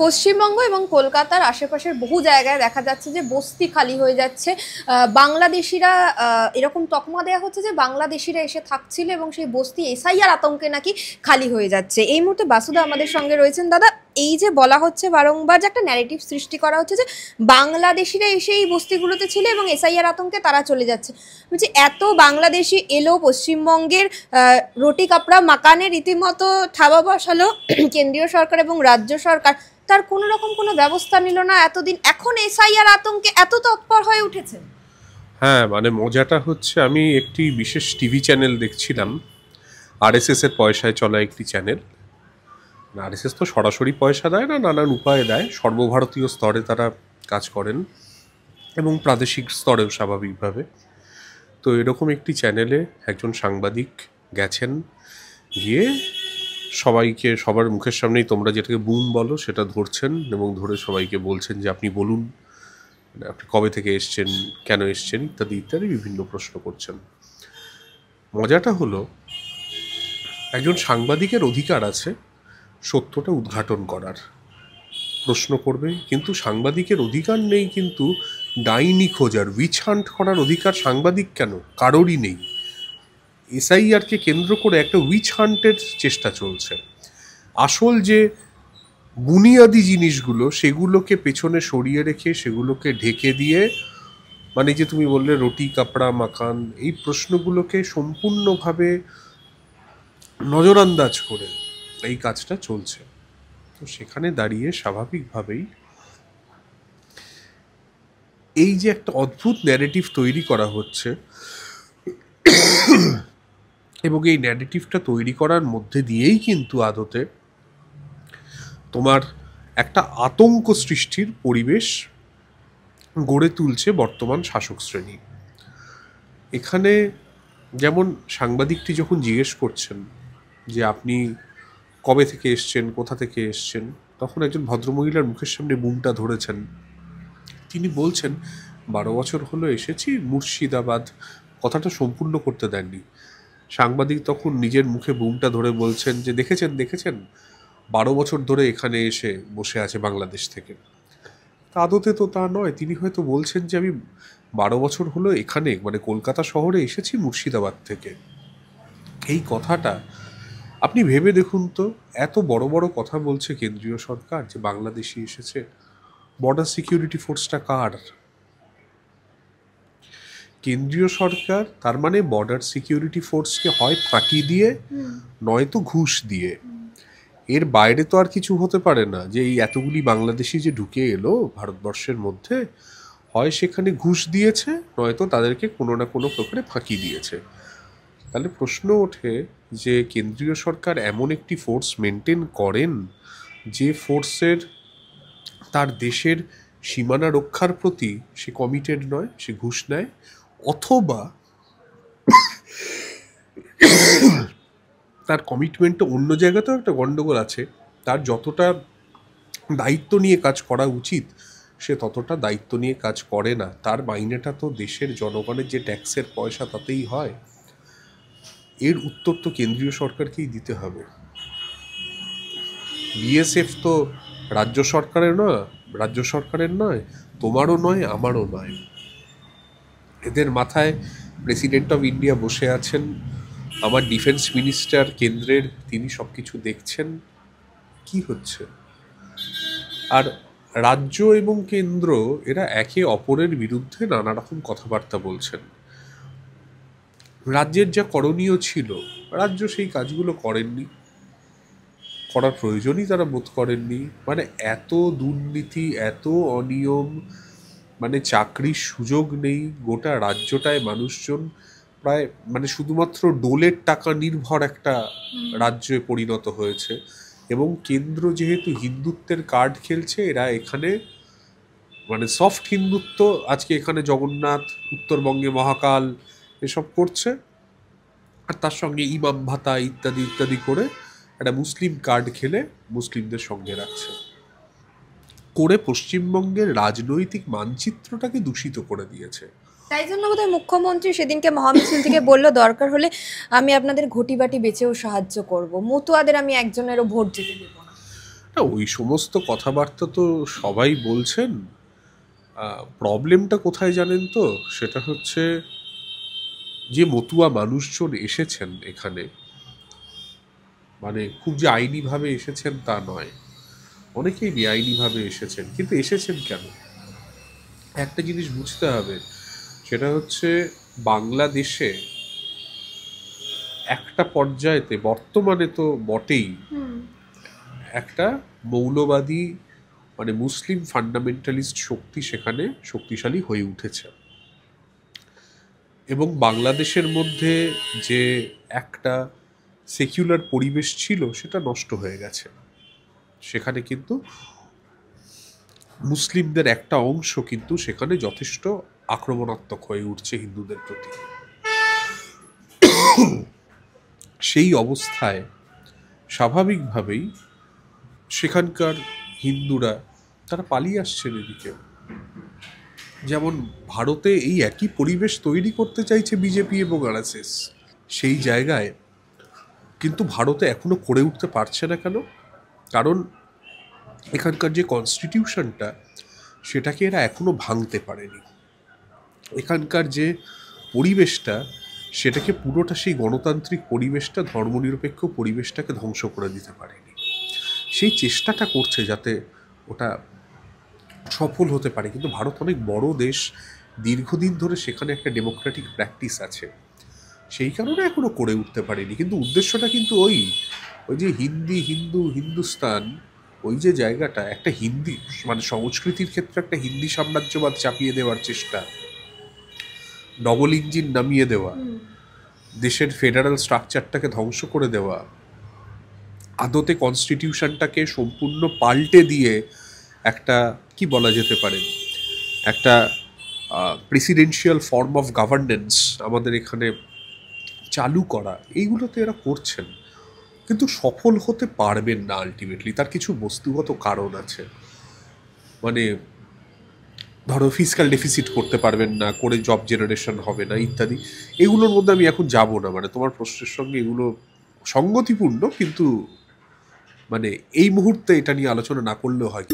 পশ্চিমবঙ্গ এবং কলকাতার আশেপাশের বহু জায়গায় দেখা যাচ্ছে যে বস্তি খালি হয়ে যাচ্ছে। বাংলাদেশিরা এরকম তকমা দেওয়া হচ্ছে যে বাংলাদেশিরা এসে থাকছিল এবং সেই বস্তি এসআইআর আতঙ্কে নাকি খালি হয়ে যাচ্ছে। এই মুহূর্তে বাসুদা আমাদের সঙ্গে রয়েছেন। দাদা, এই যে বলা হচ্ছে বারংবার যে একটা ন্যারেটিভ সৃষ্টি করা হচ্ছে যে বাংলাদেশিরা এসে এই বস্তিগুলোতে ছিল এবং এসআইআর আতঙ্কে তারা চলে যাচ্ছে, বলছি এত বাংলাদেশি এলো পশ্চিমবঙ্গের রুটি কাপড়া মাকানে রীতিমতো থাবা বসালো কেন্দ্রীয় সরকার এবং রাজ্য সরকার, তার কোনো রকম কোনো ব্যবস্থা নিল না এতদিন, এখন এসআইআর আতঙ্কে এত তৎপর হয়ে উঠেছে। হ্যাঁ, মানে মজাটা হচ্ছে আমি একটি বিশেষ টিভি চ্যানেল দেখছিলাম, আরএসএস এর পয়সায় চলা একটি চ্যানেল। আরএসএস তো সরাসরি পয়সা দেয় না, নানান উপায়ে দেয়। সর্বভারতীয় স্তরে তারা কাজ করেন এবং প্রাদেশিক স্তরেও স্বাভাবিকভাবে। তো এরকম একটি চ্যানেলে একজন সাংবাদিক গেছেন, গিয়ে সবাইকে সবার মুখের সামনেই তোমরা যেটাকে বুম বলো সেটা ধরছেন এবং ধরে সবাইকে বলছেন যে আপনি বলুন, আপনি কবে থেকে এসছেন, কেন এসছেন, ইত্যাদি ইত্যাদি বিভিন্ন প্রশ্ন করছেন। মজাটা হলো একজন সাংবাদিকের অধিকার আছে সত্যটা উদ্ঘাটন করার, প্রশ্ন করবে, কিন্তু সাংবাদিকের অধিকার নেই কিন্তু ডাইনি খোঁজার, উইচ হান্ট করার অধিকার সাংবাদিক কেন, কারোরই নেই। এসআইআরকে কেন্দ্র করে একটা উইচ হান্টের চেষ্টা চলছে। আসল যে বুনিয়াদি জিনিসগুলো সেগুলোকে পেছনে সরিয়ে রেখে সেগুলোকে ঢেকে দিয়ে, মানে যে তুমি বললে রুটি কাপড়া মাকান, এই প্রশ্নগুলোকে সম্পূর্ণভাবে নজরআন্দাজ করে এই কাজটা চলছে। তো সেখানে দাঁড়িয়ে স্বাভাবিকভাবেই এই যে একটা অদ্ভুত ন্যারেটিভ তৈরি করা হচ্ছে এবং এই ন্যারেটিভটা তৈরি করার মধ্যে দিয়েই কিন্তু আদতে তোমার একটা আতঙ্ক সৃষ্টির পরিবেশ গড়ে তুলছে বর্তমান শাসক শ্রেণী। এখানে যেমন সাংবাদিকটি যখন জিজ্ঞেস করছেন যে আপনি কবে থেকে এসছেন, কোথা থেকে এসছেন, তখন একজন ভদ্রমহিলার মুখের সামনে বুমটা ধরেছেন। তিনি বলছেন 12 বছর হলো এসেছি মুর্শিদাবাদ, কথাটা সম্পূর্ণ করতে দেননি। সাংবাদিক তখন নিজের মুখে বুমটা ধরে বলছেন যে দেখেছেন দেখেছেন 12 বছর ধরে এখানে এসে বসে আছে বাংলাদেশ থেকে। আদতে তো তা নয়, তিনি হয়তো বলছেন যে আমি 12 বছর হলো এখানে, মানে কলকাতা শহরে এসেছি মুর্শিদাবাদ থেকে। এই কথাটা আপনি ভেবে দেখুন তো, এত বড় বড় কথা বলছে কেন্দ্রীয় সরকার যে বাংলাদেশি এসেছে, বর্ডার সিকিউরিটি ফোর্সটা কার? কেন্দ্রীয় সরকার, তার মানে বর্ডার সিকিউরিটি ফোর্সকে হয় ফাঁকি দিয়ে নয়তো ঘুষ দিয়ে। এর বাইরে তো আর কিছু হতে পারে না। যে এই এতগুলি বাংলাদেশি যে ঢুকে এলো ভারতবর্ষের মধ্যে, হয় সেখানে ঘুষ দিয়েছে নয়তো তাদেরকে কোনো না কোনো প্রকারে ফাঁকি দিয়েছে। তাহলে প্রশ্ন ওঠে যে কেন্দ্রীয় সরকার এমন একটি ফোর্স মেনটেন করেন যে ফোর্সের তার দেশের সীমানা রক্ষার প্রতি সে কমিটেড নয়, সে ঘুষ নেয়, অথবা তার কমিটমেন্টটা অন্য জায়গাতেও একটা গন্ডগোল আছে। তার যতটা দায়িত্ব নিয়ে কাজ করা উচিত সে ততটা দায়িত্ব নিয়ে কাজ করে না। তার মাইনেটা তো দেশের জনগণের যে ট্যাক্সের পয়সা তাতেই হয়। এর উত্তর তো কেন্দ্রীয় সরকারকেই দিতে হবে। বিএসএফ তো রাজ্য সরকারের নয়, তোমারও নয়, আমারও নয়। এদের মাথায় প্রেসিডেন্ট অফ ইন্ডিয়া বসে আছেন, আমার ডিফেন্স মিনিস্টার কেন্দ্রের, তিনি সব কিছু দেখছেন কি হচ্ছে। আর রাজ্য এবং কেন্দ্র এরা একে অপরের বিরুদ্ধে নানা রকম কথাবার্তা বলছেন। রাজ্যের যা করণীয় ছিল রাজ্য সেই কাজগুলো করেননি, করার প্রয়োজনই তারা বোধ করেননি। মানে এত দুর্নীতি, এত অনিয়ম, মানে চাকরির সুযোগ নেই। গোটা রাজ্যটায় মানুষজন প্রায় মানে শুধুমাত্র ডোলের টাকা নির্ভর একটা রাজ্যে পরিণত হয়েছে। এবং কেন্দ্র যেহেতু হিন্দুত্বের কার্ড খেলছে, এরা এখানে মানে সফট হিন্দুত্ব, আজকে এখানে জগন্নাথ, উত্তরবঙ্গে মহাকাল এসব করছে, আর তার সঙ্গে ইমাম ভাতা ইত্যাদি ইত্যাদি করে একটা মুসলিম কার্ড খেলে মুসলিমদের সঙ্গে রাখছে, করে পশ্চিমবঙ্গের রাজনৈতিক মানচিত্রটাকে দূষিত করে দিয়েছে। তাই জন্য বোধহয় মুখ্যমন্ত্রী সেদিনকে মহামিছিল থেকে বললো দরকার হলে আমি আপনাদের ঘটি বাটি বেচেও সাহায্য করব, মতুয়াদের আমি একজনেরও ভোট যেতে দেবো না। ওই সমস্ত কথাবার্তা তো সবাই বলছেন। প্রবলেমটা কোথায় জানেন তো? সেটা হচ্ছে যে মতুয়া মানুষজন এসেছেন এখানে, মানে খুব যে আইনিভাবে এসেছেন তা নয়, অনেকেই বেআইনিভাবে এসেছেন, কিন্তু এসেছেন কেন? একটা জিনিস বুঝতে হবে, সেটা হচ্ছে বাংলাদেশে একটা পর্যায়েতে, বর্তমানে তো বটেই, একটা মৌলবাদী মানে মুসলিম ফান্ডামেন্টালিস্ট শক্তি সেখানে শক্তিশালী হয়ে উঠেছে, এবং বাংলাদেশের মধ্যে যে একটা সেকুলার পরিবেশ ছিল সেটা নষ্ট হয়ে গেছে। সেখানে কিন্তু মুসলিমদের একটা অংশ কিন্তু সেখানে যথেষ্ট আক্রমণাত্মক হয়ে উঠছে হিন্দুদের প্রতি। সেই অবস্থায় স্বাভাবিকভাবেই সেখানকার হিন্দুরা তারা পালিয়ে আসছেন এদিকে। যেমন ভারতে এই একই পরিবেশ তৈরি করতে চাইছে বিজেপি এবং আরএসএস, সেই জায়গায় কিন্তু ভারতে এখনো করে উঠতে পারছে না কেন? কারণ এখানকার যে কনস্টিটিউশনটা সেটাকে এরা এখনো ভাঙতে পারেনি। এখানকার যে পরিবেশটা সেটাকে পুরোটা, সেই গণতান্ত্রিক পরিবেশটা, ধর্মনিরপেক্ষ পরিবেশটাকে ধ্বংস করে দিতে পারেনি। সেই চেষ্টাটা করছে যাতে ওটা সফল হতে পারে, কিন্তু ভারত অনেক বড় দেশ, দীর্ঘদিন ধরে সেখানে একটা ডেমোক্রেটিক প্র্যাকটিস আছে, সেই কারণে এখনো করে উঠতে পারেনি। কিন্তু উদ্দেশ্যটা কিন্তু ওই ওই যে হিন্দি, হিন্দু, হিন্দুস্তান, ওই যে জায়গাটা, একটা হিন্দি মানে সংস্কৃতির ক্ষেত্রে একটা হিন্দি সাম্রাজ্যবাদ চাপিয়ে দেওয়ার চেষ্টা, ডবল ইঞ্জিন নামিয়ে দেওয়া, দেশের ফেডারেল স্ট্রাকচারটাকে ধ্বংস করে দেওয়া, আদতে কনস্টিটিউশনটাকে সম্পূর্ণ পাল্টে দিয়ে একটা কি বলা যেতে পারে, একটা প্রেসিডেন্সিয়াল ফর্ম অফ গভর্নেন্স আমাদের এখানে চালু করা, এইগুলোতে এরা করছেন, কিন্তু সফল হতে পারবেন না আলটিমেটলি। তার কিছু বস্তুগত কারণ আছে, মানে ধরো ফিসক্যাল ডেফিসিট করতে পারবেন না, করে জব জেনারেশন হবে না ইত্যাদি। এগুলোর মধ্যে আমি এখন যাব না, মানে তোমার প্রশ্নের সঙ্গে এগুলো সঙ্গতিপূর্ণ, কিন্তু মানে এই মুহূর্তে এটা নিয়ে আলোচনা না করলেও হয়।